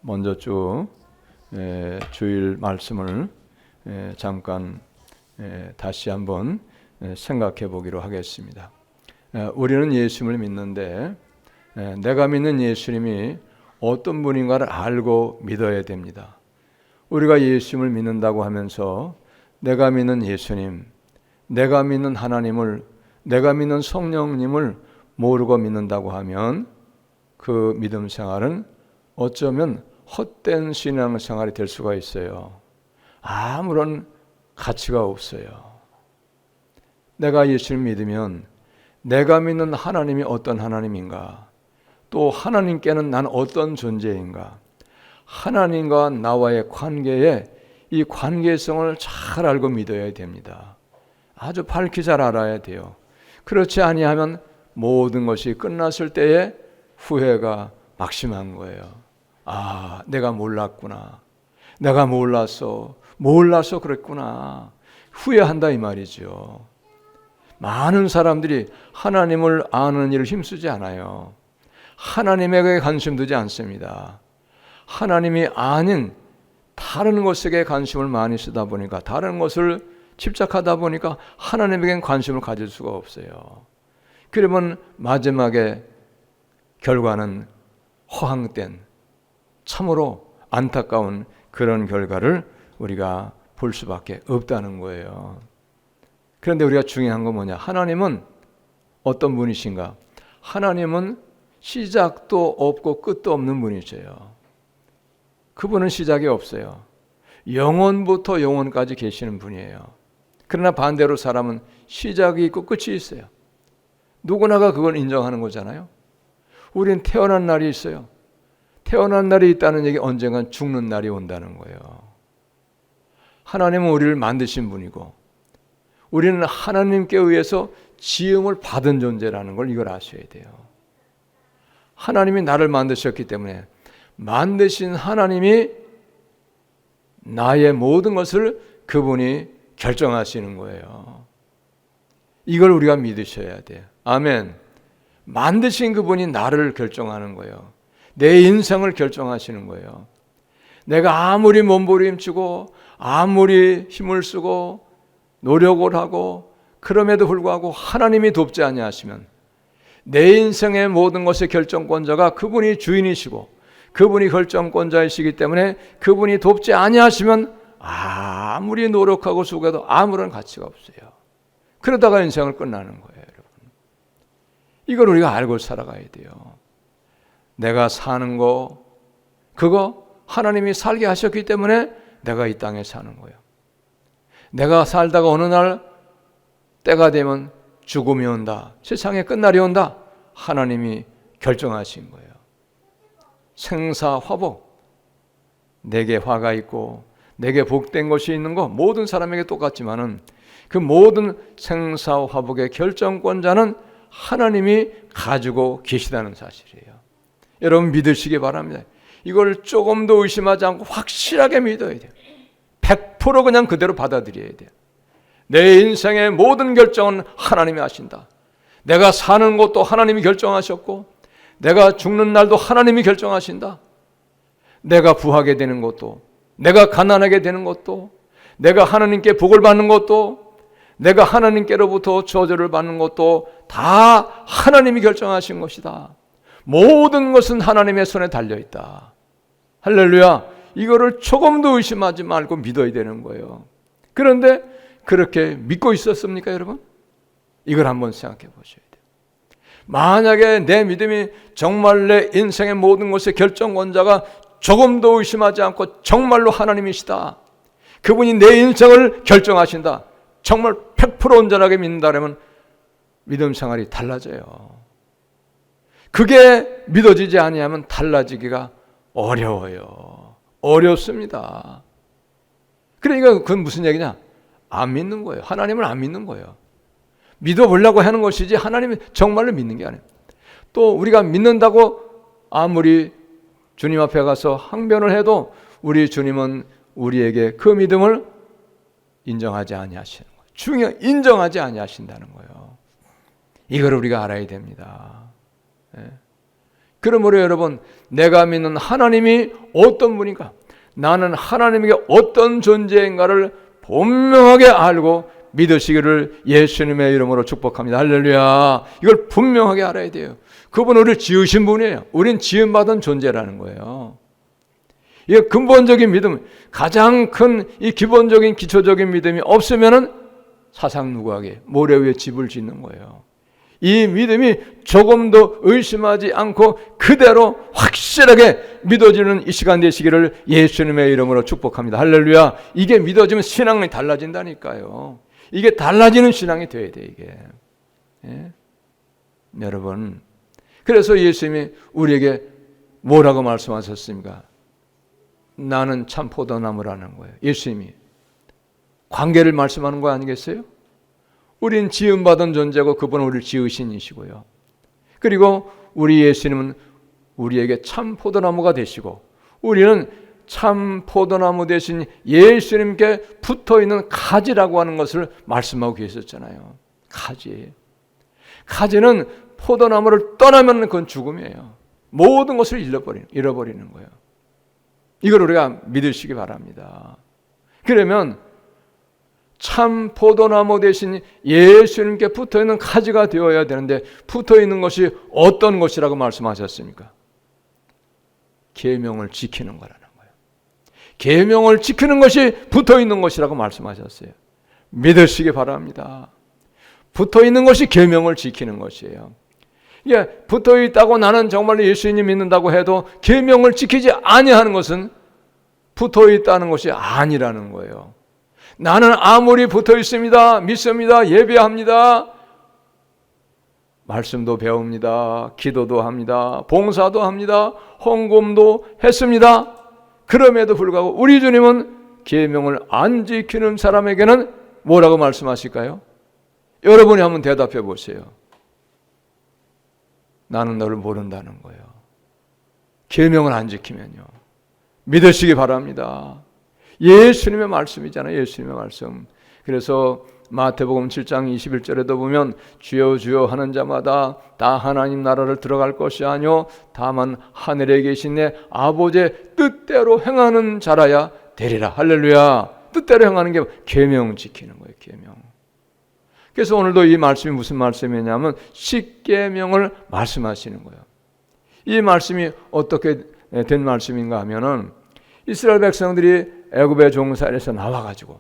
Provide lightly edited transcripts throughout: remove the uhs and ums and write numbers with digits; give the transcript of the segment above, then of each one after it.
먼저 쭉 주일 말씀을 잠깐 다시 한번 생각해 보기로 하겠습니다. 우리는 예수님을 믿는데 내가 믿는 예수님이 어떤 분인가를 알고 믿어야 됩니다. 우리가 예수님을 믿는다고 하면서 내가 믿는 예수님, 내가 믿는 하나님을, 내가 믿는 성령님을 모르고 믿는다고 하면 그 믿음 생활은 어쩌면 헛된 신앙생활이 될 수가 있어요. 아무런 가치가 없어요. 내가 예수를 믿으면 내가 믿는 하나님이 어떤 하나님인가, 또 하나님께는 난 어떤 존재인가, 하나님과 나와의 관계에 이 관계성을 잘 알고 믿어야 됩니다. 아주 밝히 잘 알아야 돼요. 그렇지 아니하면 모든 것이 끝났을 때에 후회가 막심한 거예요. 아, 내가 몰랐구나. 내가 몰라서 그랬구나. 후회한다 이 말이죠. 많은 사람들이 하나님을 아는 일을 힘쓰지 않아요. 하나님에게 관심 두지 않습니다. 하나님이 아닌 다른 것에게 관심을 많이 쓰다 보니까, 다른 것을 집착하다 보니까 하나님에겐 관심을 가질 수가 없어요. 그러면 마지막에 결과는 허황된, 참으로 안타까운 그런 결과를 우리가 볼 수밖에 없다는 거예요. 그런데 우리가 중요한 건 뭐냐? 하나님은 어떤 분이신가? 하나님은 시작도 없고 끝도 없는 분이세요. 그분은 시작이 없어요. 영원부터 영원까지 계시는 분이에요. 그러나 반대로 사람은 시작이 있고 끝이 있어요. 누구나가 그걸 인정하는 거잖아요. 우린 태어난 날이 있어요. 태어난 날이 있다는 얘기, 언젠간 죽는 날이 온다는 거예요. 하나님은 우리를 만드신 분이고 우리는 하나님께 의해서 지음을 받은 존재라는 걸 이걸 아셔야 돼요. 하나님이 나를 만드셨기 때문에 만드신 하나님이 나의 모든 것을 그분이 결정하시는 거예요. 이걸 우리가 믿으셔야 돼요. 아멘. 만드신 그분이 나를 결정하는 거예요. 내 인생을 결정하시는 거예요. 내가 아무리 몸부림치고 아무리 힘을 쓰고 노력을 하고 그럼에도 불구하고 하나님이 돕지 아니하시면 내 인생의 모든 것의 결정권자가 그분이 주인이시고 그분이 결정권자이시기 때문에 그분이 돕지 아니하시면 아무리 노력하고 수고해도 아무런 가치가 없어요. 그러다가 인생을 끝나는 거예요, 여러분. 이걸 우리가 알고 살아가야 돼요. 내가 사는 거, 그거 하나님이 살게 하셨기 때문에 내가 이 땅에 사는 거예요. 내가 살다가 어느 날 때가 되면 죽음이 온다, 세상의 끝날이 온다, 하나님이 결정하신 거예요. 생사화복, 내게 화가 있고 내게 복된 것이 있는 거 모든 사람에게 똑같지만은 그 모든 생사화복의 결정권자는 하나님이 가지고 계시다는 사실이에요. 여러분 믿으시기 바랍니다. 이걸 조금도 의심하지 않고 확실하게 믿어야 돼요. 100% 그냥 그대로 받아들여야 돼요. 내 인생의 모든 결정은 하나님이 하신다. 내가 사는 것도 하나님이 결정하셨고 내가 죽는 날도 하나님이 결정하신다. 내가 부하게 되는 것도, 내가 가난하게 되는 것도, 내가 하나님께 복을 받는 것도, 내가 하나님께로부터 저주를 받는 것도 다 하나님이 결정하신 것이다. 모든 것은 하나님의 손에 달려있다. 할렐루야. 이거를 조금도 의심하지 말고 믿어야 되는 거예요. 그런데 그렇게 믿고 있었습니까, 여러분? 이걸 한번 생각해 보셔야 돼요. 만약에 내 믿음이 정말 내 인생의 모든 것의 결정권자가 조금도 의심하지 않고 정말로 하나님이시다, 그분이 내 인생을 결정하신다, 정말 100% 온전하게 믿는다면 믿음 생활이 달라져요. 그게 믿어지지 아니하면 달라지기가 어려워요. 어렵습니다. 그러니까 그건 무슨 얘기냐? 안 믿는 거예요. 하나님을 안 믿는 거예요. 믿어보려고 하는 것이지 하나님이 정말로 믿는 게 아니에요. 또 우리가 믿는다고 아무리 주님 앞에 가서 항변을 해도 우리 주님은 우리에게 그 믿음을 인정하지 아니하시는 거예요. 인정하지 아니하신다는 거예요. 이걸 우리가 알아야 됩니다. 그러므로 여러분, 내가 믿는 하나님이 어떤 분인가, 나는 하나님에게 어떤 존재인가를 분명하게 알고 믿으시기를 예수님의 이름으로 축복합니다. 할렐루야. 이걸 분명하게 알아야 돼요. 그분은 우리를 지으신 분이에요. 우린 지음받은 존재라는 거예요. 이게 근본적인 믿음, 가장 큰 이 기본적인 기초적인 믿음이 없으면은 사상누각에 모래 위에 집을 짓는 거예요. 이 믿음이 조금도 의심하지 않고 그대로 확실하게 믿어지는 이 시간 되시기를 예수님의 이름으로 축복합니다. 할렐루야. 이게 믿어지면 신앙이 달라진다니까요. 이게 달라지는 신앙이 돼야 돼, 이게. 예? 여러분, 그래서 예수님이 우리에게 뭐라고 말씀하셨습니까? 나는 참 포도나무라는 거예요. 예수님이 관계를 말씀하는 거 아니겠어요? 우린 지음받은 존재고 그분은 우리를 지으신 이시고요. 그리고 우리 예수님은 우리에게 참 포도나무가 되시고 우리는 참 포도나무 대신 예수님께 붙어있는 가지라고 하는 것을 말씀하고 계셨잖아요. 가지는 포도나무를 떠나면 그건 죽음이에요. 모든 것을 잃어버리는 거예요. 이걸 우리가 믿으시기 바랍니다. 그러면 참 포도나무 대신 예수님께 붙어있는 가지가 되어야 되는데 붙어있는 것이 어떤 것이라고 말씀하셨습니까? 계명을 지키는 거라는 거예요. 계명을 지키는 것이 붙어있는 것이라고 말씀하셨어요. 믿으시기 바랍니다. 붙어있는 것이 계명을 지키는 것이에요. 예, 붙어있다고 나는 정말 예수님 믿는다고 해도 계명을 지키지 아니하는 것은 붙어있다는 것이 아니라는 거예요. 나는 아무리 붙어있습니다, 믿습니다, 예배합니다, 말씀도 배웁니다, 기도도 합니다, 봉사도 합니다, 헌금도 했습니다. 그럼에도 불구하고 우리 주님은 계명을 안 지키는 사람에게는 뭐라고 말씀하실까요? 여러분이 한번 대답해 보세요. 나는 너를 모른다는 거예요. 계명을 안 지키면요. 믿으시기 바랍니다. 예수님의 말씀이잖아요. 예수님의 말씀. 그래서 마태복음 7장 21절에도 보면 주여 주여 하는 자마다 다 하나님 나라를 들어갈 것이 아니요 다만 하늘에 계신 내 아버지의 뜻대로 행하는 자라야 되리라. 할렐루야. 뜻대로 행하는 게 계명 지키는 거예요. 계명. 그래서 오늘도 이 말씀이 무슨 말씀이냐면 십계명을 말씀하시는 거예요. 이 말씀이 어떻게 된 말씀인가 하면은 이스라엘 백성들이 애굽의 종살에서 나와가지고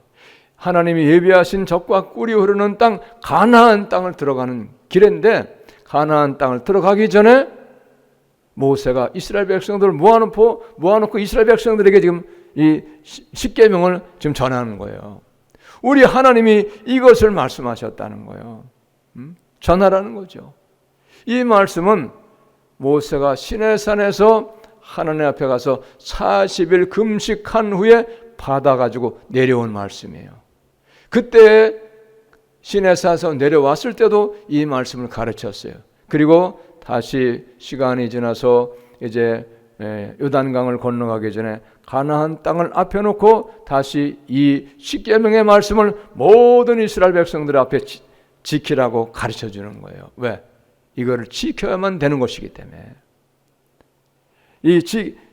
하나님이 예비하신 젖과 꿀이 흐르는 땅 가나안 땅을 들어가는 길인데 가나안 땅을 들어가기 전에 모세가 이스라엘 백성들을 모아놓고 이스라엘 백성들에게 지금 이 십계명을 지금 전하는 거예요. 우리 하나님이 이것을 말씀하셨다는 거예요. 전하라는 거죠. 이 말씀은 모세가 시내산에서 하나님 앞에 가서 40일 금식한 후에 받아가지고 내려온 말씀이에요. 그때 시내산에서 내려왔을 때도 이 말씀을 가르쳤어요. 그리고 다시 시간이 지나서 이제 요단강을 건너가기 전에 가나안 땅을 앞에 놓고 다시 이 십계명의 말씀을 모든 이스라엘 백성들 앞에 지키라고 가르쳐 주는 거예요. 왜? 이거를 지켜야만 되는 것이기 때문에. 이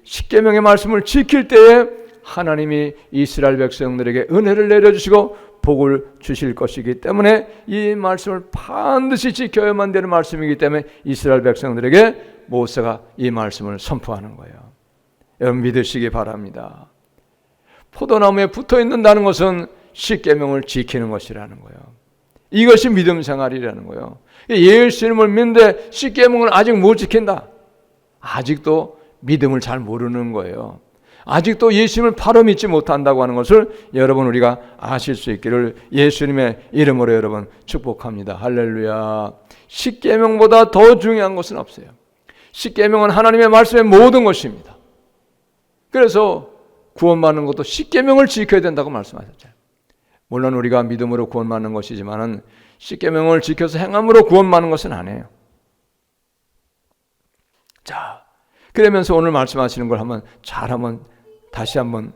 십계명의 말씀을 지킬 때에 하나님이 이스라엘 백성들에게 은혜를 내려주시고 복을 주실 것이기 때문에 이 말씀을 반드시 지켜야만 되는 말씀이기 때문에 이스라엘 백성들에게 모세가 이 말씀을 선포하는 거예요. 여러분 믿으시기 바랍니다. 포도나무에 붙어 있는다는 것은 십계명을 지키는 것이라는 거예요. 이것이 믿음 생활이라는 거예요. 예수님을 믿는데 십계명을 아직 못 지킨다. 아직도 믿음을 잘 모르는 거예요. 아직도 예수님을 바로 믿지 못한다고 하는 것을 여러분 우리가 아실 수 있기를 예수님의 이름으로 여러분 축복합니다. 할렐루야. 십계명보다 더 중요한 것은 없어요. 십계명은 하나님의 말씀의 모든 것입니다. 그래서 구원받는 것도 십계명을 지켜야 된다고 말씀하셨잖아요. 물론 우리가 믿음으로 구원받는 것이지만은 십계명을 지켜서 행함으로 구원받는 것은 아니에요. 자, 그러면서 오늘 말씀하시는 걸 다시 한번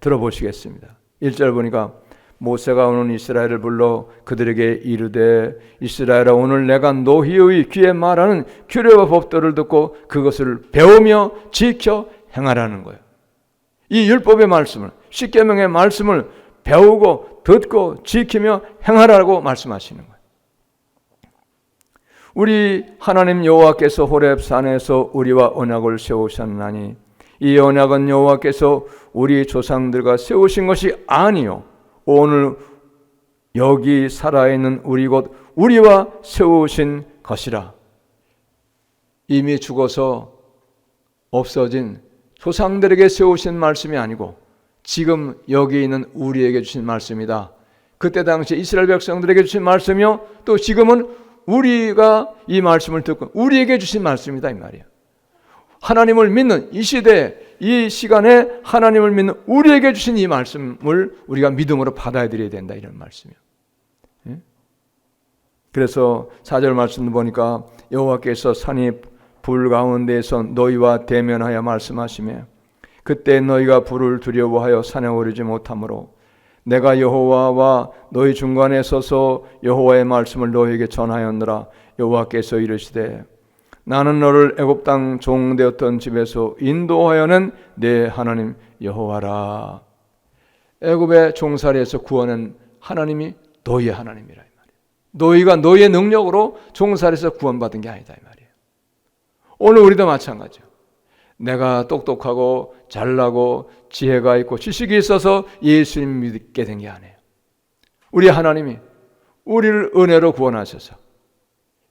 들어보시겠습니다. 1절 보니까 모세가 오는 이스라엘을 불러 그들에게 이르되 이스라엘아 오늘 내가 너희의 귀에 말하는 규례와 법도를 듣고 그것을 배우며 지켜 행하라는 거예요. 이 율법의 말씀을, 십계명의 말씀을 배우고 듣고 지키며 행하라고 말씀하시는 거예요. 우리 하나님 여호와께서 호렙산에서 우리와 언약을 세우셨나니 이 언약은 여호와께서 우리 조상들과 세우신 것이 아니요 오늘 여기 살아있는 우리 곧 우리와 세우신 것이라. 이미 죽어서 없어진 조상들에게 세우신 말씀이 아니고 지금 여기 있는 우리에게 주신 말씀이다. 그때 당시 이스라엘 백성들에게 주신 말씀이요 또 지금은 우리가 이 말씀을 듣고 우리에게 주신 말씀이다 이 말이에요. 하나님을 믿는 이 시대에 이 시간에 하나님을 믿는 우리에게 주신 이 말씀을 우리가 믿음으로 받아들여야 된다 이런 말씀이에요. 그래서 4절 말씀을 보니까 여호와께서 산이 불 가운데에서 너희와 대면하여 말씀하시며 그때 너희가 불을 두려워하여 산에 오르지 못하므로 내가 여호와와 너희 중간에 서서 여호와의 말씀을 너희에게 전하였느라. 여호와께서 이르시되 나는 너를 애굽 땅 종되었던 집에서 인도하여는 내 하나님 여호와라. 애굽의 종살이에서 구원한 하나님이 너희의 하나님이라 이 말이에요. 너희가 너희의 능력으로 종살이에서 구원받은 게 아니다 이 말이에요. 오늘 우리도 마찬가지예요. 내가 똑똑하고 잘나고 지혜가 있고 지식이 있어서 예수님 믿게 된 게 아니에요. 우리 하나님이 우리를 은혜로 구원하셔서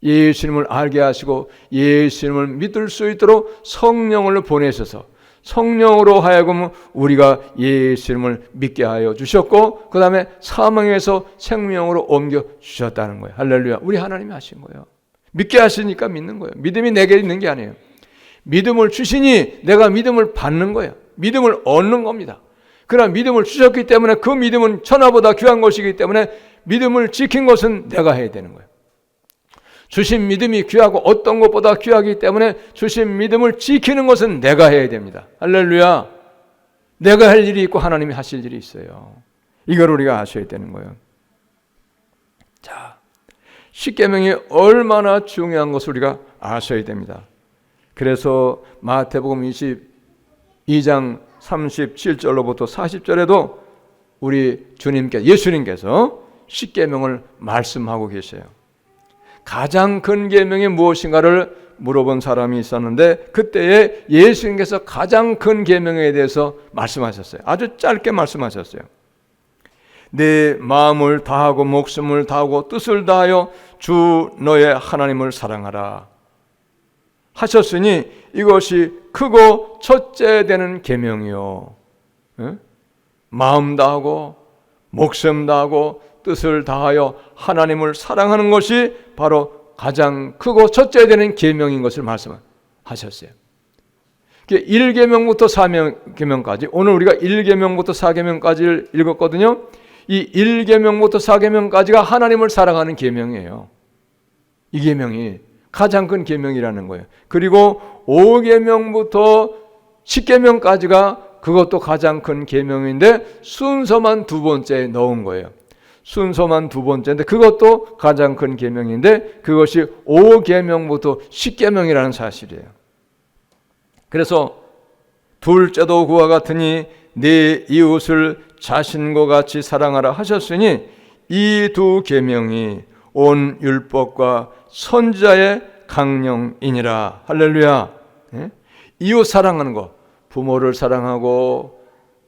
예수님을 알게 하시고 예수님을 믿을 수 있도록 성령을 보내셔서 성령으로 하여금 우리가 예수님을 믿게 하여 주셨고 그 다음에 사망에서 생명으로 옮겨 주셨다는 거예요. 할렐루야. 우리 하나님이 하신 거예요. 믿게 하시니까 믿는 거예요. 믿음이 내게 있는 게 아니에요. 믿음을 주시니 내가 믿음을 받는 거예요. 믿음을 얻는 겁니다. 그러나 믿음을 주셨기 때문에 그 믿음은 천하보다 귀한 것이기 때문에 믿음을 지킨 것은 내가 해야 되는 거예요. 주신 믿음이 귀하고 어떤 것보다 귀하기 때문에 주신 믿음을 지키는 것은 내가 해야 됩니다. 할렐루야. 내가 할 일이 있고 하나님이 하실 일이 있어요. 이걸 우리가 아셔야 되는 거예요. 자, 십계명이 얼마나 중요한 것을 우리가 아셔야 됩니다. 그래서 마태복음 22장 37절로부터 40절에도 우리 예수님께서 십계명을 말씀하고 계세요. 가장 큰 계명이 무엇인가를 물어본 사람이 있었는데 그때에 예수님께서 가장 큰 계명에 대해서 말씀하셨어요. 아주 짧게 말씀하셨어요. 내 마음을 다하고 목숨을 다하고 뜻을 다하여 주 너의 하나님을 사랑하라 하셨으니 이것이 크고 첫째 되는 계명이요. 마음 다하고 목숨 다하고 뜻을 다하여 하나님을 사랑하는 것이 바로 가장 크고 첫째 되는 계명인 것을 말씀하셨어요. 1계명부터 4계명까지 오늘 우리가 1계명부터 4계명까지를 읽었거든요. 이 1계명부터 4계명까지가 하나님을 사랑하는 계명이에요. 이 계명이 가장 큰 계명이라는 거예요. 그리고 5계명부터 10계명까지가 그것도 가장 큰 계명인데 순서만 두 번째에 넣은 거예요. 순서만 두 번째인데 그것도 가장 큰 계명인데 그것이 5계명부터 10계명이라는 사실이에요. 그래서 둘째도 그와 같으니 네 이웃을 자신과 같이 사랑하라 하셨으니 이 두 계명이 온 율법과 선지자의 강령이니라. 할렐루야. 이웃 사랑하는 거, 부모를 사랑하고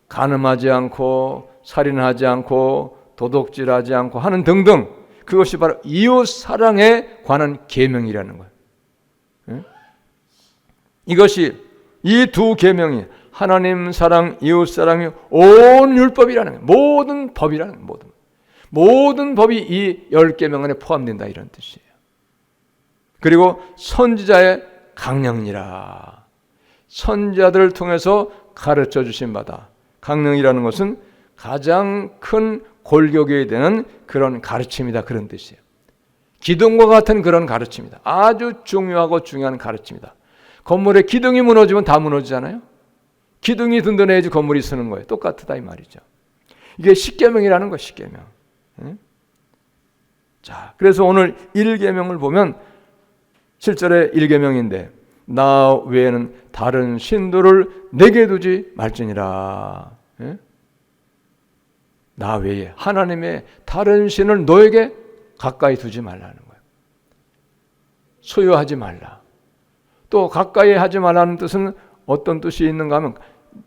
간음하지 않고 살인하지 않고 도둑질하지 않고 하는 등등 그것이 바로 이웃 사랑에 관한 계명이라는 거예요. 이것이 이 두 계명이 하나님 사랑, 이웃 사랑이 온 율법이라는 거예요. 모든 법이라는 거예요. 모든 법이 이 10계명 안에 포함된다 이런 뜻이에요. 그리고 선지자의 강령이라. 선지자들을 통해서 가르쳐 주신 바다. 강령이라는 것은 가장 큰 골격이 되는 그런 가르침이다 그런 뜻이에요. 기둥과 같은 그런 가르침이다. 아주 중요하고 중요한 가르침이다. 건물의 기둥이 무너지면 다 무너지잖아요. 기둥이 든든해야지 건물이 서는 거예요. 똑같다 이 말이죠. 이게 십계명이라는 거, 십계명. 자, 그래서 오늘 1계명을 보면 7절에 1계명인데 나 외에는 다른 신들을 내게 두지 말지니라. 나 외에 하나님의 다른 신을 너에게 가까이 두지 말라는 거예요. 소유하지 말라. 또 가까이 하지 말라는 뜻은 어떤 뜻이 있는가 하면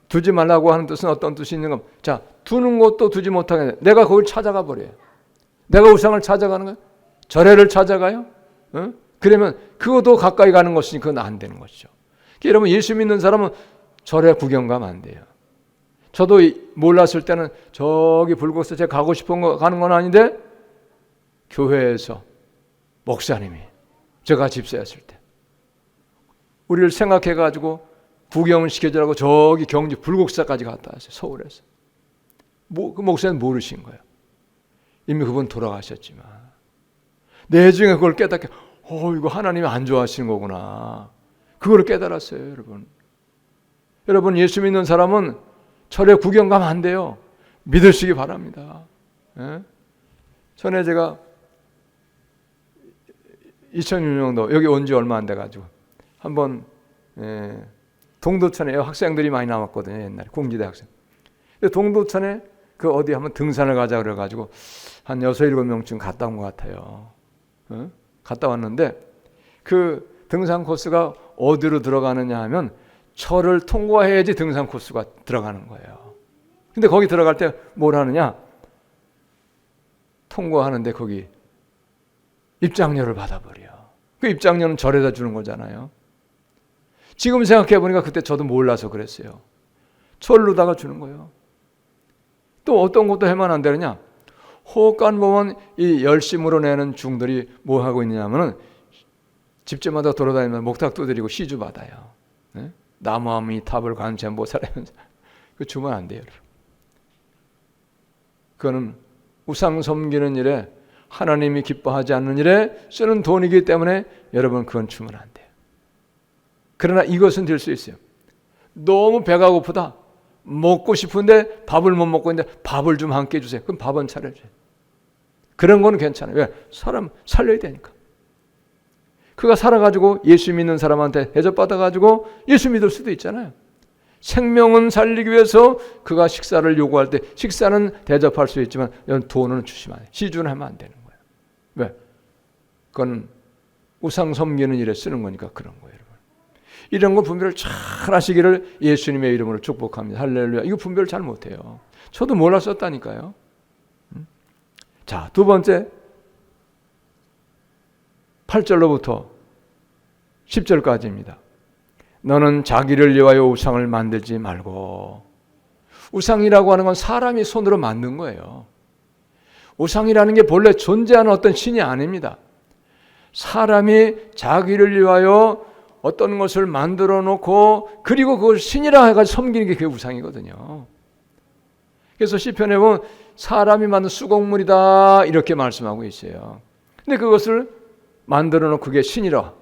두지 말라고 하는 뜻은 어떤 뜻이 있는가 하면 자, 두는 것도 두지 못하게 돼. 내가 거길 찾아가 버려요. 내가 우상을 찾아가는 거예요. 절에를 찾아가요. 그러면 그것도 가까이 가는 것이니 그건 안 되는 것이죠. 그러니까 여러분 예수 믿는 사람은 절에 구경 가면 안 돼요. 저도 몰랐을 때는 저기 불국사 제가 가고 싶은 거 가는 건 아닌데 교회에서 목사님이 제가 집사였을 때 우리를 생각해가지고 구경을 시켜주라고 저기 경주 불국사까지 갔다 왔어요. 서울에서. 그 목사님 모르신 거예요. 이미 그분 돌아가셨지만 내중에 그걸 깨닫게 이거 하나님이 안 좋아하시는 거구나. 그걸 깨달았어요. 여러분 예수 믿는 사람은 절에 구경 가면 안 돼요. 믿으시기 바랍니다. 전에 제가 2006년도 여기 온 지 얼마 안 돼가지고 한번 동두천에 학생들이 많이 나왔거든요. 옛날에 공지대 학생. 동두천에 그 어디 한번 등산을 가자 그래가지고 한 6, 7명쯤 갔다 온 것 같아요. 갔다 왔는데 그 등산 코스가 어디로 들어가느냐 하면 절을 통과해야지 등산 코스가 들어가는 거예요. 근데 거기 들어갈 때 뭘 하느냐? 통과하는데 거기 입장료를 받아버려. 그 입장료는 절에다 주는 거잖아요. 지금 생각해 보니까 그때 저도 몰라서 그랬어요. 절로다가 주는 거예요. 또 어떤 것도 해만 안 되느냐? 호흡관 보면 이 열심으로 내는 중들이 뭐 하고 있느냐면은 집집마다 돌아다니면서 목탁 두드리고 시주 받아요. 네? 나무아미 탑을 관세음보살하면서 그 주면 안 돼요. 그거는 우상 섬기는 일에 하나님이 기뻐하지 않는 일에 쓰는 돈이기 때문에 여러분 그건 주면 안 돼요. 그러나 이것은 될 수 있어요. 너무 배가 고프다. 먹고 싶은데 밥을 못 먹고 있는데 밥을 좀 함께 주세요. 그럼 밥은 차려줘요. 그런 거는 괜찮아요. 왜? 사람 살려야 되니까. 그가 살아가지고 예수 믿는 사람한테 대접받아가지고 예수 믿을 수도 있잖아요. 생명은 살리기 위해서 그가 식사를 요구할 때 식사는 대접할 수 있지만 돈은 주시면 안 돼요. 시주는 하면 안 되는 거예요. 왜? 그건 우상 섬기는 일에 쓰는 거니까 그런 거예요. 여러분. 이런 거 분별을 잘 하시기를 예수님의 이름으로 축복합니다. 할렐루야. 이거 분별 잘 못해요. 저도 몰랐었다니까요. 자, 두 번째 8절로부터 10절까지입니다. 너는 자기를 위하여 우상을 만들지 말고. 우상이라고 하는 건 사람이 손으로 만든 거예요. 우상이라는 게 본래 존재하는 어떤 신이 아닙니다. 사람이 자기를 위하여 어떤 것을 만들어 놓고 그리고 그걸 신이라 해가지고 섬기는 게 그게 우상이거든요. 그래서 시편에 보면 사람이 만든 수공물이다 이렇게 말씀하고 있어요. 근데 그것을 만들어 놓고 그게 신이라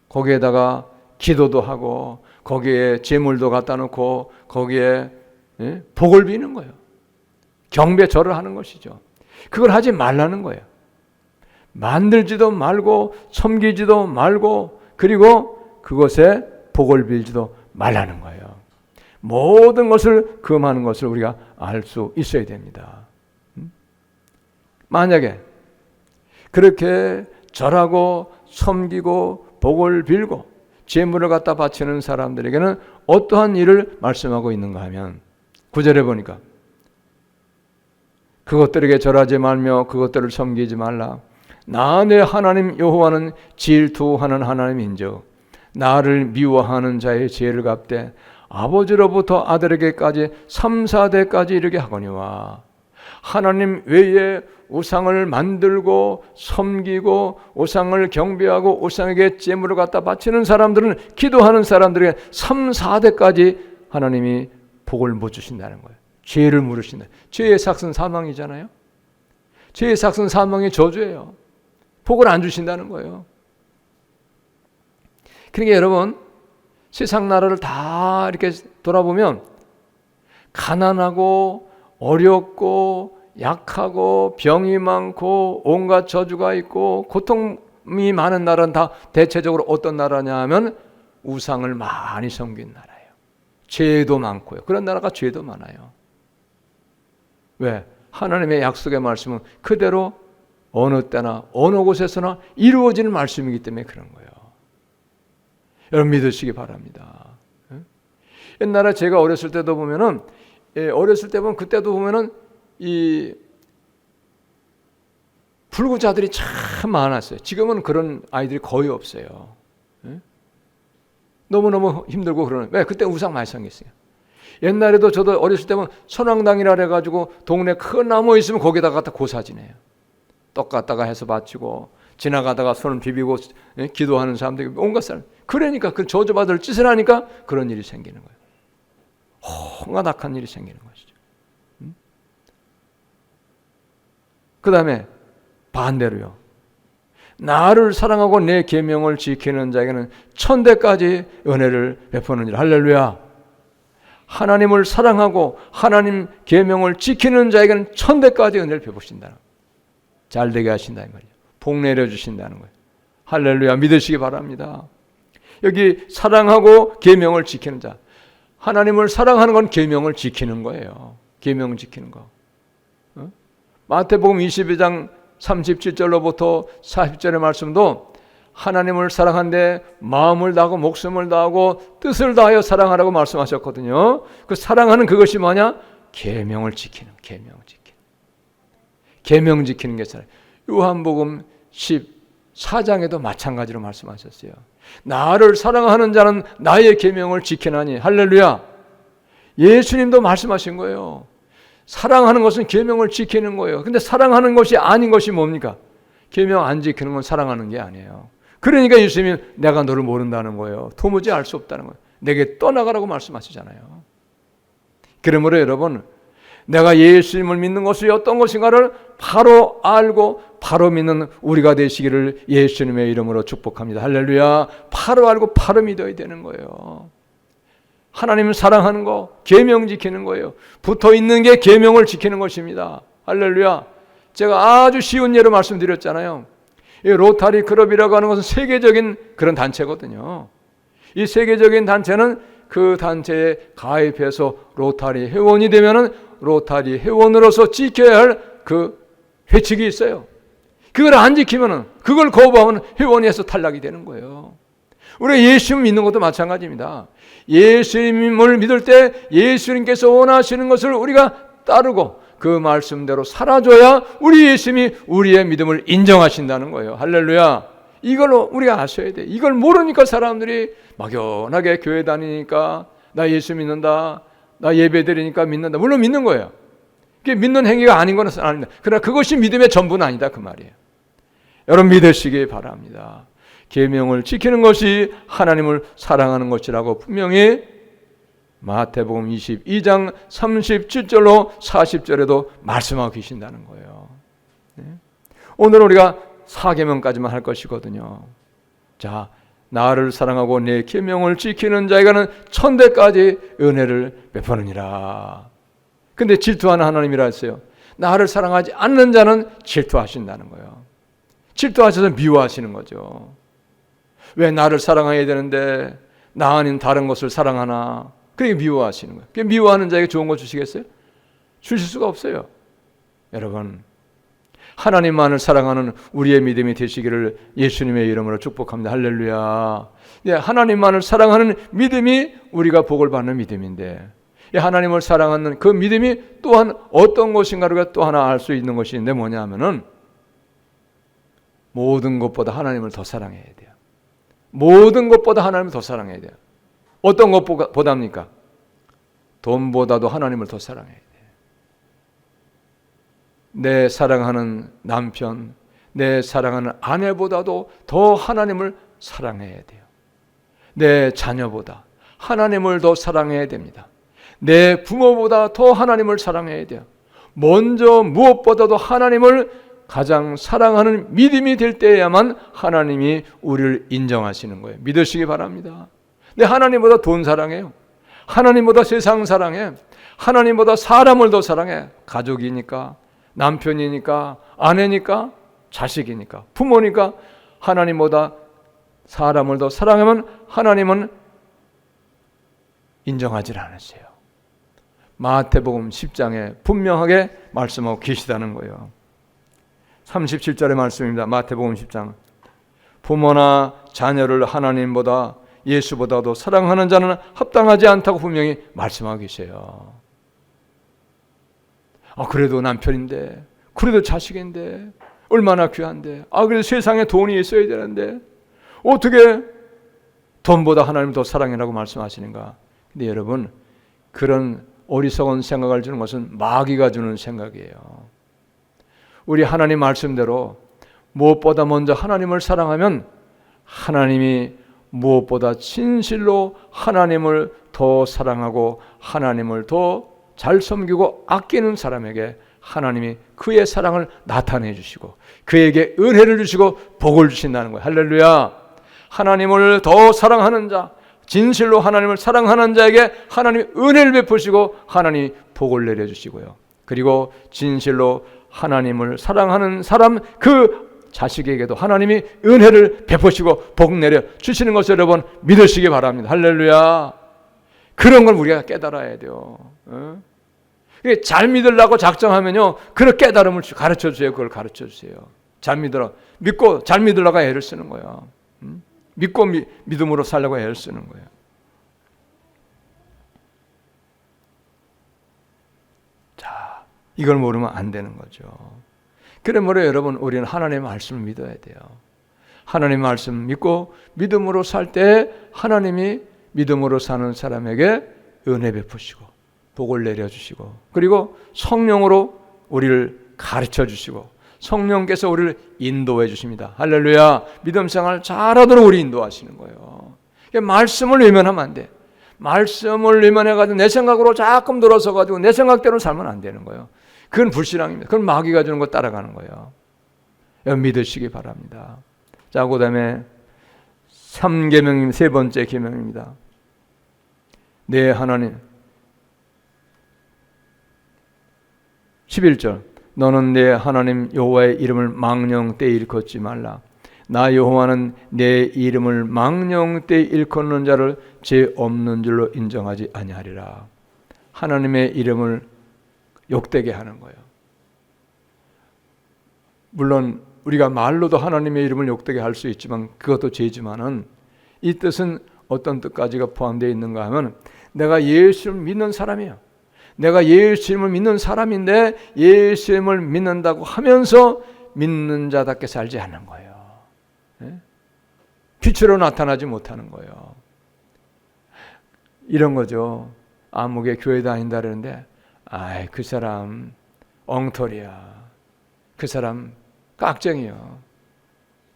거기에다가 기도도 하고 거기에 제물도 갖다 놓고 거기에 복을 비는 거예요. 경배 절을 하는 것이죠. 그걸 하지 말라는 거예요. 만들지도 말고 섬기지도 말고 그리고 그것에 복을 빌지도 말라는 거예요. 모든 것을 금하는 것을 우리가 알 수 있어야 됩니다. 만약에 그렇게 절하고 섬기고 복을 빌고 제물을 갖다 바치는 사람들에게는 어떠한 일을 말씀하고 있는가 하면 9절에 보니까 그것들에게 절하지 말며 그것들을 섬기지 말라. 나 내 하나님 여호와는 질투하는 하나님인즉 나를 미워하는 자의 죄를 갚되 아버지로부터 아들에게까지 3, 4대까지 이르게 하거니와. 하나님 외에 우상을 만들고 섬기고 우상을 경배하고 우상에게 제물을 갖다 바치는 사람들은 기도하는 사람들에게 3, 4대까지 하나님이 복을 못 주신다는 거예요. 죄를 물으신다. 죄의 삭은 사망이잖아요. 죄의 삭은 사망의 저주예요. 복을 안 주신다는 거예요. 그러니까 여러분 세상 나라를 다 이렇게 돌아보면 가난하고 어렵고 약하고 병이 많고 온갖 저주가 있고 고통이 많은 나라는 다 대체적으로 어떤 나라냐 하면 우상을 많이 섬긴 나라예요. 죄도 많고요. 그런 나라가 죄도 많아요. 왜? 하나님의 약속의 말씀은 그대로 어느 때나 어느 곳에서나 이루어지는 말씀이기 때문에 그런 거예요. 여러분 믿으시기 바랍니다. 옛날에 제가 어렸을 때도 보면은 그때도 보면은 이 불구자들이 참 많았어요. 지금은 그런 아이들이 거의 없어요. 너무너무 힘들고 그러는. 왜? 그때 우상 많이 섬겼어요. 옛날에도 저도 어렸을 때면 선왕당이라 해가지고 동네 큰 나무 있으면 거기다가 갖다 고사지내요. 떡 갖다가 해서 바치고 지나가다가 손을 비비고 기도하는 사람들이 온갖 사람. 그러니까 그 저주받을 짓을 하니까 그런 일이 생기는 거예요. 홍가 악한 일이 생기는 것이죠. 그 다음에 반대로요. 나를 사랑하고 내 계명을 지키는 자에게는 천대까지 은혜를 베푸느니라. 할렐루야. 하나님을 사랑하고 하나님 계명을 지키는 자에게는 천대까지 은혜를 베푸신다. 잘 되게 하신다 이 말이에요. 복 내려주신다는 거예요. 할렐루야. 믿으시기 바랍니다. 여기 사랑하고 계명을 지키는 자. 하나님을 사랑하는 건 계명을 지키는 거예요. 계명을 지키는 거. 마태복음 22장 37절로부터 40절의 말씀도 하나님을 사랑하는데 마음을 다하고 목숨을 다하고 뜻을 다하여 사랑하라고 말씀하셨거든요. 그 사랑하는 그것이 뭐냐? 계명을 지키는, 계명 지키는 게 사랑. 요한복음 14장에도 마찬가지로 말씀하셨어요. 나를 사랑하는 자는 나의 계명을 지키나니. 할렐루야. 예수님도 말씀하신 거예요. 사랑하는 것은 계명을 지키는 거예요. 근데 사랑하는 것이 아닌 것이 뭡니까? 계명 안 지키는 건 사랑하는 게 아니에요. 그러니까 예수님이 내가 너를 모른다는 거예요. 도무지 알 수 없다는 거예요. 내게 떠나가라고 말씀하시잖아요. 그러므로 여러분, 내가 예수님을 믿는 것이 어떤 것인가를 바로 알고 바로 믿는 우리가 되시기를 예수님의 이름으로 축복합니다. 할렐루야. 바로 알고 바로 믿어야 되는 거예요. 하나님을 사랑하는 거, 계명 지키는 거예요. 붙어 있는 게 계명을 지키는 것입니다. 할렐루야. 제가 아주 쉬운 예로 말씀드렸잖아요. 이 로타리 클럽이라고 하는 것은 세계적인 그런 단체거든요. 이 세계적인 단체는 그 단체에 가입해서 로타리 회원이 되면은 로타리 회원으로서 지켜야 할 그 회칙이 있어요. 그걸 안 지키면은, 그걸 거부하면 회원에서 탈락이 되는 거예요. 우리가 예수님 믿는 것도 마찬가지입니다. 예수님을 믿을 때 예수님께서 원하시는 것을 우리가 따르고 그 말씀대로 살아줘야 우리 예수님이 우리의 믿음을 인정하신다는 거예요. 할렐루야. 이걸 우리가 아셔야 돼. 이걸 모르니까 사람들이 막연하게 교회 다니니까 나 예수 믿는다, 나 예배 드리니까 믿는다. 물론 믿는 거예요. 그게 믿는 행위가 아닌 건 아닙니다. 그러나 그것이 믿음의 전부는 아니다 그 말이에요. 여러분 믿으시기 바랍니다. 계명을 지키는 것이 하나님을 사랑하는 것이라고 분명히 마태복음 22장 37절로 40절에도 말씀하고 계신다는 거예요. 오늘 우리가 4계명까지만 할 것이거든요. 자, 나를 사랑하고 내 계명을 지키는 자에게는 천대까지 은혜를 베푸느니라. 근데 질투하는 하나님이라 했어요. 나를 사랑하지 않는 자는 질투하신다는 거예요. 질투하셔서 미워하시는 거죠. 왜 나를 사랑해야 되는데 나 아닌 다른 것을 사랑하나? 그게 미워하시는 거예요. 그게 미워하는 자에게 좋은 거 주시겠어요? 주실 수가 없어요. 여러분, 하나님만을 사랑하는 우리의 믿음이 되시기를 예수님의 이름으로 축복합니다. 할렐루야. 네, 하나님만을 사랑하는 믿음이 우리가 복을 받는 믿음인데, 하나님을 사랑하는 그 믿음이 또한 어떤 것인가를 또 하나 알 수 있는 것이 있는데 뭐냐 하면은 모든 것보다 하나님을 더 사랑해야 돼요. 모든 것보다 하나님을 더 사랑해야 돼요. 어떤 것보다입니까? 돈보다도 하나님을 더 사랑해야 돼요. 내 사랑하는 남편, 내 사랑하는 아내보다도 더 하나님을 사랑해야 돼요. 내 자녀보다 하나님을 더 사랑해야 됩니다. 내 부모보다 더 하나님을 사랑해야 돼요. 먼저 무엇보다도 하나님을 가장 사랑하는 믿음이 될 때야만 하나님이 우리를 인정하시는 거예요. 믿으시기 바랍니다. 근데 하나님보다 돈 사랑해요. 하나님보다 세상 사랑해. 하나님보다 사람을 더 사랑해. 가족이니까, 남편이니까, 아내니까, 자식이니까, 부모니까 하나님보다 사람을 더 사랑하면 하나님은 인정하지 않으세요. 마태복음 10장에 분명하게 말씀하고 계시다는 거예요. 37절의 말씀입니다. 마태복음 10장. 부모나 자녀를 하나님보다 예수보다도 사랑하는 자는 합당하지 않다고 분명히 말씀하고 계세요. 그래도 남편인데, 그래도 자식인데, 얼마나 귀한데, 그래도 세상에 돈이 있어야 되는데 어떻게 돈보다 하나님을 더 사랑해라고 말씀하시는가? 근데 여러분, 그런 어리석은 생각을 주는 것은 마귀가 주는 생각이에요. 우리 하나님 말씀대로 무엇보다 먼저 하나님을 사랑하면 하나님이 무엇보다 진실로 하나님을 더 사랑하고 하나님을 더 잘 섬기고 아끼는 사람에게 하나님이 그의 사랑을 나타내 주시고 그에게 은혜를 주시고 복을 주신다는 거예요. 할렐루야. 하나님을 더 사랑하는 자, 진실로 하나님을 사랑하는 자에게 하나님이 은혜를 베푸시고 하나님이 복을 내려주시고요. 그리고 진실로 하나님을 사랑하는 사람 그 자식에게도 하나님이 은혜를 베푸시고 복 내려 주시는 것을 여러분 믿으시기 바랍니다. 할렐루야. 그런 걸 우리가 깨달아야 돼요. 잘 믿으려고 작정하면요, 그런 깨달음을 가르쳐 주세요. 그걸 가르쳐 주세요. 잘 믿으라. 믿고 잘 믿으려고 애를 쓰는 거야. 믿고 믿음으로 살려고 애를 쓰는 거예요. 자, 이걸 모르면 안 되는 거죠. 그러므로 여러분, 우리는 하나님의 말씀을 믿어야 돼요. 하나님의 말씀 믿고 믿음으로 살 때 하나님이 믿음으로 사는 사람에게 은혜 베푸시고 복을 내려주시고 그리고 성령으로 우리를 가르쳐 주시고 성령께서 우리를 인도해 주십니다. 할렐루야. 믿음 생활 잘하도록 우리 인도하시는 거예요. 말씀을 외면하면 안 돼. 말씀을 외면해가지고 내 생각으로 자꾸 돌아서가지고 내 생각대로 살면 안 되는 거예요. 그건 불신앙입니다. 그건 마귀가 주는 거 따라가는 거예요. 믿으시기 바랍니다. 자, 그 다음에 3계명입니다. 세 번째 계명입니다. 내 하나님 11절. 너는 내 하나님 여호와의 이름을 망령되이 일컫지 말라. 나 여호와는 내 이름을 망령되이 일컫는 자를 죄 없는 줄로 인정하지 아니하리라. 하나님의 이름을 욕되게 하는 거예요. 물론 우리가 말로도 하나님의 이름을 욕되게 할 수 있지만 그것도 죄지만은 이 뜻은 어떤 뜻까지가 포함되어 있는가 하면 내가 예수를 믿는 사람이야. 내가 예수님을 믿는 사람인데 예수님을 믿는다고 하면서 믿는 자답게 살지 않는 거예요. 빛으로 나타나지 못하는 거예요. 이런 거죠. 아무개 교회 다닌다 그러는데 그 사람 엉터리야. 그 사람 깍쟁이야.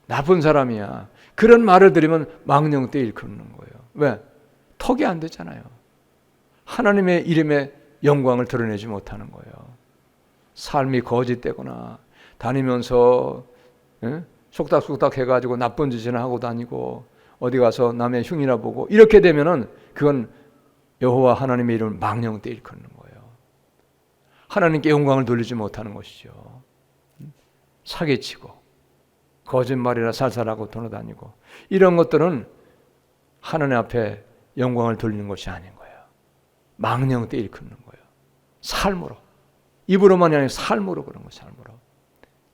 나쁜 사람이야. 그런 말을 들으면 망령되 일컫는 거예요. 왜? 턱이 안 되잖아요. 하나님의 이름에 영광을 드러내지 못하는 거예요. 삶이 거짓되거나 다니면서 속닥속닥 해가지고 나쁜 짓이나 하고 다니고 어디 가서 남의 흉이나 보고 이렇게 되면은 그건 여호와 하나님의 이름을 망령되 일컫는 거예요. 하나님께 영광을 돌리지 못하는 것이죠. 사기치고 거짓말이나 살살하고 돌아다니고 이런 것들은 하나님 앞에 영광을 돌리는 것이 아닌 거예요. 망령되 일컫는 거예요. 삶으로. 입으로만이 아니라 삶으로 그런 거예요. 삶으로.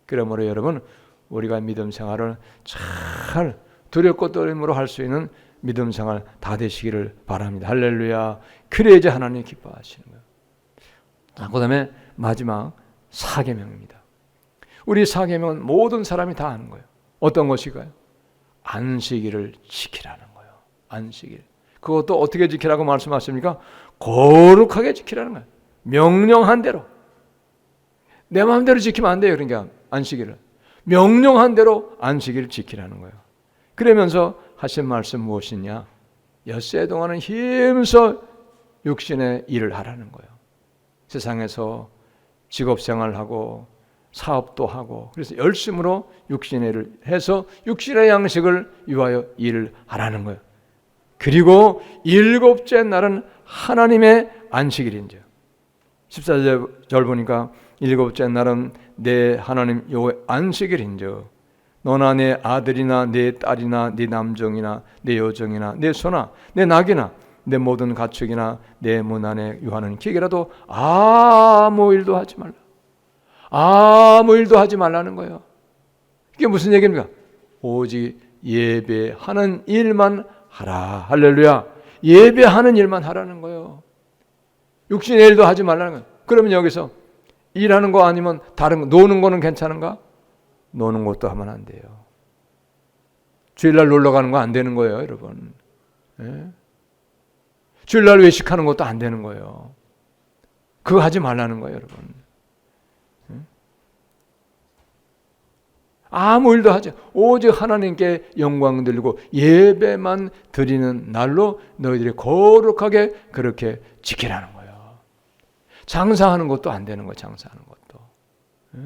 그러므로 여러분 우리가 믿음 생활을 잘 두렵고 떨림으로 할 수 있는 믿음 생활 다 되시기를 바랍니다. 할렐루야. 그래야지 하나님이 기뻐하시는 거예요. 그 다음에 마지막 4계명입니다. 우리 4계명은 모든 사람이 다 아는 거예요. 어떤 것일까요? 안식일을 지키라는 거예요. 안식일. 그것도 어떻게 지키라고 말씀하십니까? 거룩하게 지키라는 거예요. 명령한 대로. 내 마음대로 지키면 안 돼요. 그러니까 안식일을. 명령한 대로 안식일을 지키라는 거예요. 그러면서 하신 말씀 무엇이냐? 엿새 동안은 힘써 육신의 일을 하라는 거예요. 세상에서 직업생활하고 사업도 하고 그래서 열심으로 육신의 일을 해서 육신의 양식을 위하여 일을 하라는 거예요. 그리고 일곱째 날은 하나님의 안식일인지요. 14절 보니까 일곱째 날은 내 하나님 여호와의 안식일인지요. 너나 내 아들이나 내 딸이나 네 남종이나 내 여종이나 내 소나 내 낙이나 내 모든 가축이나 내 문 안에 유하는 기계라도 아무 일도 하지 말라. 아무 일도 하지 말라는 거예요. 이게 무슨 얘기입니까? 오직 예배하는 일만 하라. 할렐루야. 예배하는 일만 하라는 거예요. 육신의 일도 하지 말라는 거예요. 그러면 여기서 일하는 거 아니면 다른 거, 노는 거는 괜찮은가? 노는 것도 하면 안 돼요. 주일날 놀러 가는 거 안 되는 거예요, 여러분. 예? 주일날 외식하는 것도 안 되는 거예요. 그거 하지 말라는 거예요, 여러분. 예? 아무 일도 하지, 오직 하나님께 영광 돌리고 예배만 드리는 날로 너희들이 거룩하게 그렇게 지키라는 거예요. 장사하는 것도 안 되는 거예요, 장사하는 것도. 예?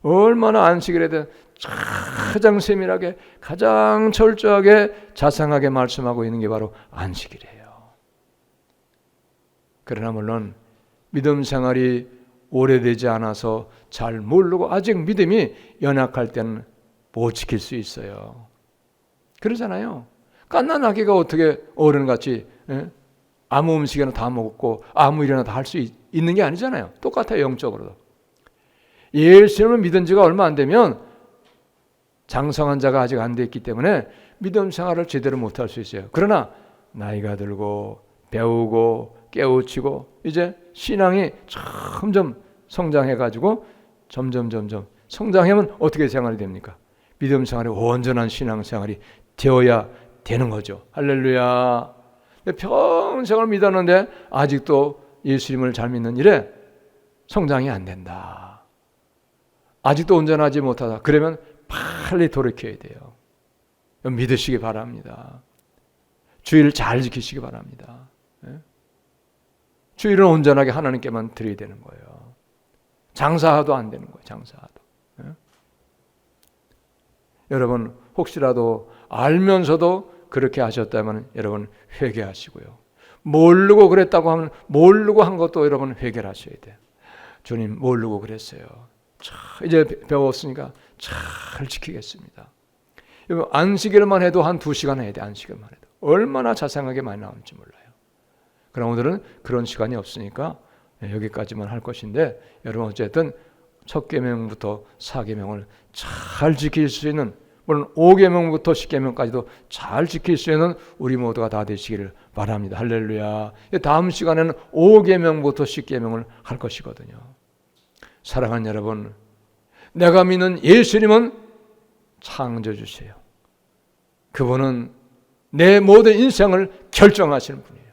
얼마나 안식일에 대한 가장 세밀하게 가장 철저하게 자상하게 말씀하고 있는 게 바로 안식일이에요. 그러나 물론 믿음 생활이 오래되지 않아서 잘 모르고 아직 믿음이 연약할 때는 못 지킬 수 있어요. 그러잖아요. 갓난아기가 어떻게 어른같이 아무 음식이나 다 먹고 아무 일이나 다 할 수 있는 게 아니잖아요. 똑같아요, 영적으로도. 예수님을 믿은 지가 얼마 안 되면 장성한 자가 아직 안 됐기 때문에 믿음 생활을 제대로 못할 수 있어요. 그러나 나이가 들고 배우고 깨우치고 이제 신앙이 점점 성장해가지고 점점 성장하면 어떻게 생활이 됩니까? 믿음 생활이 온전한 신앙 생활이 되어야 되는 거죠. 할렐루야. 평생을 믿었는데 아직도 예수님을 잘 믿는 일에 성장이 안 된다. 아직도 온전하지 못하다. 그러면 빨리 돌이켜야 돼요. 믿으시기 바랍니다. 주의를 잘 지키시기 바랍니다. 주의를 온전하게 하나님께만 드려야 되는 거예요. 장사도 안 되는 거예요. 장사도. 여러분 혹시라도 알면서도 그렇게 하셨다면 여러분 회개하시고요. 모르고 그랬다고 하면 모르고 한 것도 여러분 회개를 하셔야 돼요. 주님 모르고 그랬어요. 이제 배웠으니까 잘 지키겠습니다. 안식일만 해도 한 2시간 해야 돼. 안식일만 해도. 얼마나 자상하게 많이 나올지 몰라요. 그럼 오늘은 그런 시간이 없으니까 여기까지만 할 것인데 여러분 어쨌든 첫 계명부터 4계명을 잘 지킬 수 있는, 물론 5계명부터 10계명까지도 잘 지킬 수 있는 우리 모두가 다 되시기를 바랍니다. 할렐루야. 다음 시간에는 5계명부터 10계명을 할 것이거든요. 사랑하는 여러분, 내가 믿는 예수님은 창조주세요. 그분은 내 모든 인생을 결정하시는 분이에요.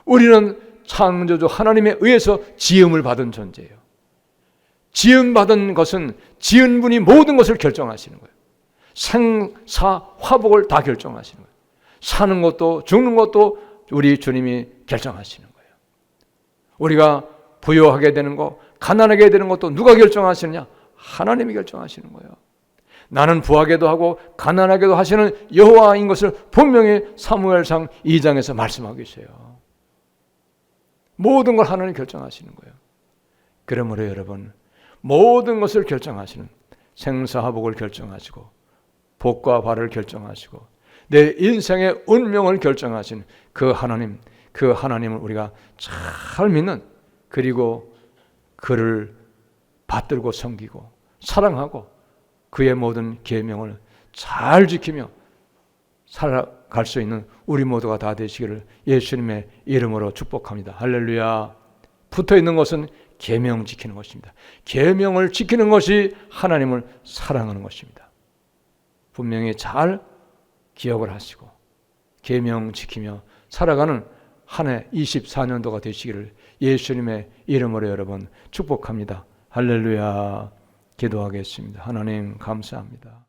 우리는 창조주 하나님에 의해서 지음을 받은 존재예요. 지음받은 것은 지은 분이 모든 것을 결정하시는 거예요. 생사 화복을 다 결정하시는 거예요. 사는 것도 죽는 것도 우리 주님이 결정하시는 거예요. 우리가 부유하게 되는 것, 가난하게 되는 것도 누가 결정하시느냐? 하나님이 결정하시는 거예요. 나는 부하게도 하고 가난하게도 하시는 여호와인 것을 분명히 사무엘상 2장에서 말씀하고 있어요. 모든 걸 하나님이 결정하시는 거예요. 그러므로 여러분, 모든 것을 결정하시는, 생사화복을 결정하시고 복과 발을 결정하시고 내 인생의 운명을 결정하신 그 하나님을 우리가 잘 믿는, 그리고 그를 받들고 섬기고 사랑하고 그의 모든 계명을 잘 지키며 살아갈 수 있는 우리 모두가 다 되시기를 예수님의 이름으로 축복합니다. 할렐루야. 붙어있는 것은 계명 지키는 것입니다. 계명을 지키는 것이 하나님을 사랑하는 것입니다. 분명히 잘 기억을 하시고 계명 지키며 살아가는 한 해 24년도가 되시기를 예수님의 이름으로 여러분 축복합니다. 할렐루야. 기도하겠습니다. 하나님 감사합니다.